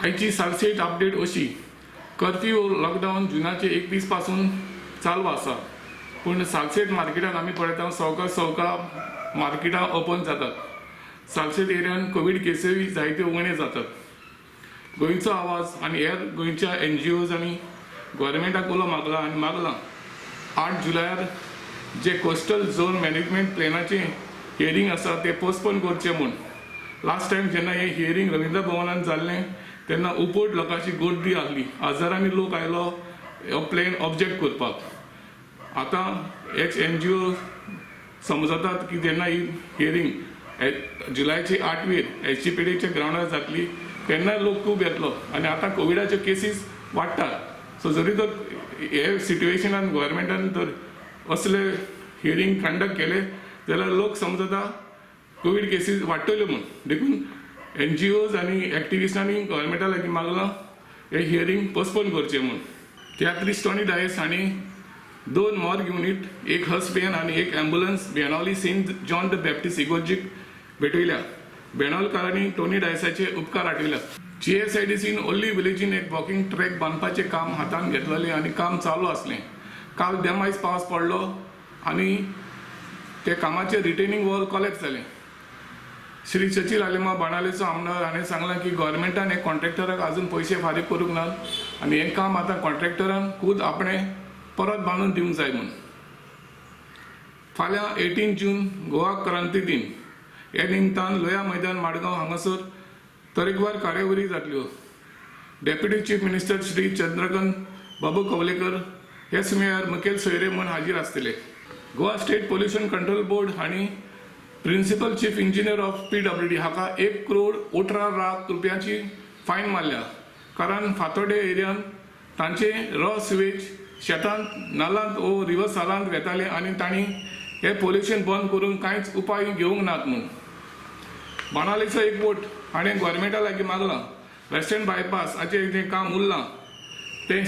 आयची सालसेट अपडेट अशी curfew lockdown जुनाचे 31 पासून चालू आसा पूण सालसेट मार्केटान आमी पळयता सवका मार्केटां ओपन जातात। सालसेट एरियान कोविड केसूय जायत्यो उणे जातात। गोंयचो आवाज आनी हेर गोंयच्या NGOज आनी गव्हर्मेंटाक उलो मागला 8 जुलयार जे कोस्टल झोन मॅनेजमेंट प्लॅनाचे हियरिंग आसा ते पोस्टपोन करचे म्हूण। लास्ट टायम जेन्ना हे हियरिंग रवींद्र भवनान जाल्लें तेन्ना उपोट लोकांची गर्दी आहली, हजारांनी लोक आयलो हो प्लॅन ऑब्जेक्ट करपाक। आतां एक NGO समजतात की जेन्ना ही हियरिंग जुलयाचे 8वेर HCPDच्या ग्रावंडार जातली तेन्ना लोक खूब येतलो आनी आतां कोविडाच्यो केसीस वाडटात। सो जरी तर हे सिट्युएशनान गव्हर्मेंटान तर असले हियरिंग कंडक्ट केले जाल्यार लोक समजता कोविड केसीस वाडटल्यो म्हूण। देखून NGOज आनी एक्टिविस्टांनी गव्हर्मेंटा लागीं मागलां हे हियरिंग पोस्टपोन करचें म्हूण। तियात्रीस टॉनी डायस हांणी 2 मॉर्ग युनिट, एक हस्पेन आनी एक ambulance Benaulim Saint John the Baptist इगोर्जीक भेटयल्या। बेणावलकारांनी टोनी डायसाचे उपकार आठयल्या। GSIDCन ओल्ली विलेजीन एक वॉकिंग ट्रॅक बांदपाचें काम हातान घेतलेलें आनी काम चालू आसलें। काल देमायज पावस पडलो आनी ते कामाचें रिटेनिंग वॉल कॉलेप्स जालें। श्री सचिल आलेमा बाणालेचो आमदार हाणें सांगलां की गव्हर्मेंटान हे कॉन्ट्रॅक्टराक आजून पयशे फारीक करूंक नात आनी हें काम आतां कॉन्ट्रॅक्टरान खूद आपणें परत बांदून दिवंक जाय म्हूण। फाल्यां 18 जून गोवा क्रांती दिन हे निमतान लोया मैदान माडगांव हांगासर तरेकवार कार्यावळी जातल्यो। Deputy chief minister Shri Chandrakant Babu Kavlekar हे सुमार मुखेल सोयरे म्हूण हाजीर आसतले। Goa state pollution control board हांणी principal chief engineer of PWD हाका 1,18,00,000 रुपयांची फायन मारल्या, कारण फातोड्डे एरियान तांचे रॉ सिवेज शेतांत नालांत वो रिवर्सालांत वेताले आनी तांणी हे पोल्युशन बंद करून कांयच उपाय घेवंक नात म्हूण। बाणालेचो एक वोट हाणें गव्हर्मेंटा लागीं मागलां वेस्टर्न बायपासाचें जें काम उरलां तें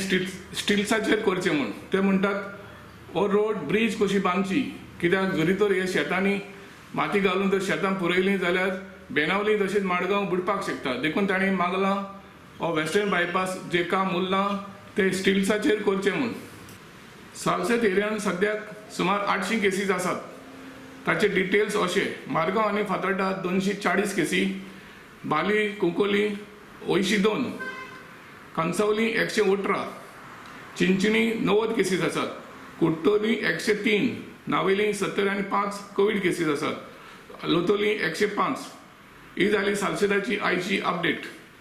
स्टिल्साचेर करचें म्हूण। ते म्हणटात हो रोड ब्रिज कशी बांदची, कित्याक जरी तर हे शेतांनी माती घालून जर शेतां पुरयलीं जाल्यार बेणावली तशेंच माडगांव बुडपाक शकता। देखून तांणी मागलां हो वेस्टर्न बायपास जें काम उरलां ते स्टिल्साचेर करचें म्हूण। सालसेट एरियान सद्याक सुमार 800 केसीस आसात। ताचे डिटेल्स अशे: मारगांव आनी फातोड्डा 240 केसी, बाली कुंकोली 82, कांसावली 118, चिंचणी 90 केसीस आसात, कुट्टोली 103, नावेली 70 आनी 5 कोविड केसीस आसात, लोतोली 105। ही जाली सालसेटाची आयची अपडेट।